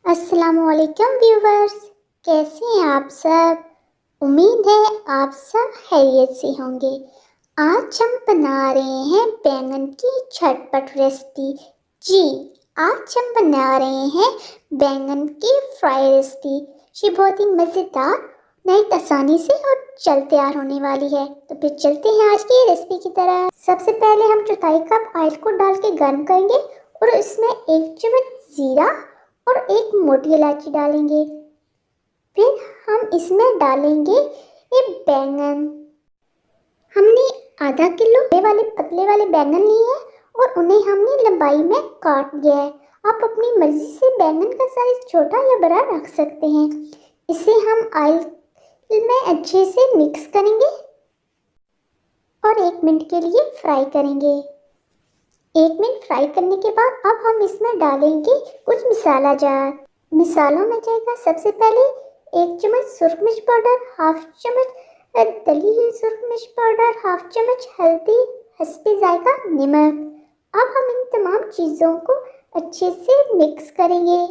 अस्सलामुअलैकुम व्यूवर्स, कैसे हैं आप सब। उम्मीद है आप सब खैरियत से होंगे। आज हम बना रहे हैं बैंगन की झटपट रेसिपी। जी, आज हम बना रहे हैं बैंगन की फ्राई रेसिपी। ये बहुत ही मज़ेदार, नई आसानी से और जल्द तैयार होने वाली है। तो फिर चलते हैं आज की रेसिपी की तरह। सबसे पहले हम चौथाई कप ऑयल को डाल के गर्म करेंगे और इसमें 1 चम्मच जीरा और 1 मोटी इलायची डालेंगे। फिर हम इसमें डालेंगे ये बैंगन। हमने आधा किलो बड़े वाले पतले वाले बैंगन लिए हैं और उन्हें हमने लंबाई में काट लिया है। आप अपनी मर्जी से बैंगन का साइज छोटा या बड़ा रख सकते हैं। इसे हम ऑयल में अच्छे से मिक्स करेंगे और 1 मिनट के लिए फ्राई करेंगे। 1 मिनट फ्राई करने के बाद अब हम इसमें डालेंगे कुछ मसाला जार। मिसालों में जाएगा सबसे पहले 1 चम्मच सुरख मिर्च पाउडर, हाफ चम्मच दली हुई सुरख मिर्च पाउडर, हाफ चम्मच हल्दी, हस्बे जायका नमक। अब हम इन तमाम चीज़ों को अच्छे से मिक्स करेंगे।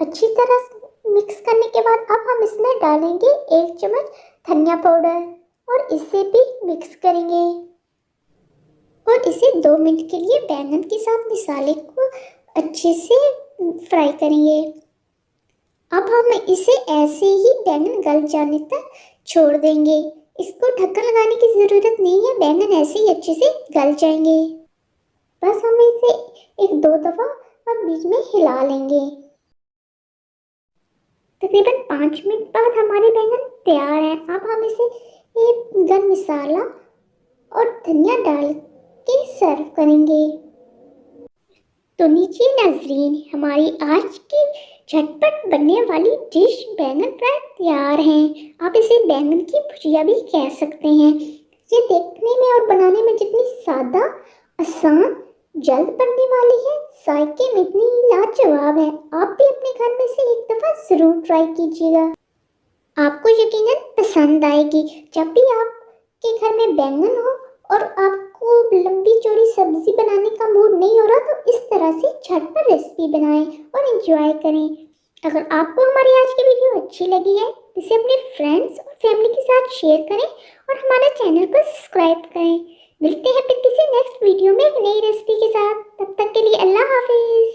अच्छी तरह मिक्स करने के बाद अब हम इसमें डालेंगे 1 चम्मच धनिया पाउडर और इसे भी मिक्स करेंगे और इसे 2 मिनट के लिए बैंगन के साथ मसाले को अच्छे से फ्राई करेंगे। अब हम इसे ऐसे ही बैंगन गल जाने तक छोड़ देंगे। इसको ढक्कन लगाने की ज़रूरत नहीं है, बैंगन ऐसे ही अच्छे से गल जाएंगे। बस हम इसे 1-2 दफ़ा और बीच में हिला लेंगे। तकरीबन 5 मिनट बाद हमारे बैंगन तैयार हैं। अब हम इसे गरम मसाला और धनिया डाल के सर्व करेंगे। तो नीचे नाजरीन, हमारी आज की झटपट बनने वाली डिश बैंगन फ्राई तैयार है। आप इसे बैंगन की भुजिया भी कह सकते हैं। ये देखने में और बनाने में जितनी सादा, आसान, जल्द बनने वाली है, जायके में इतनी लाजवाब है। आप भी अपने घर में से एक दफ़ा ज़रूर ट्राई कीजिएगा। आपको यकीनन पसंद आएगी। जब भी आपके घर में बैंगन हो और आपको लंबी चौड़ी सब्जी बनाने का मूड नहीं हो रहा, तो इस तरह से झटपट रेसिपी बनाएं और एंजॉय करें। अगर आपको हमारी आज की वीडियो अच्छी लगी है तो इसे अपने फ्रेंड्स और फैमिली के साथ शेयर करें और हमारे चैनल को सब्सक्राइब करें। मिलते हैं फिर किसी नेक्स्ट वीडियो में एक नई रेसिपी के साथ। तब तक के लिए अल्लाह हाफिज़।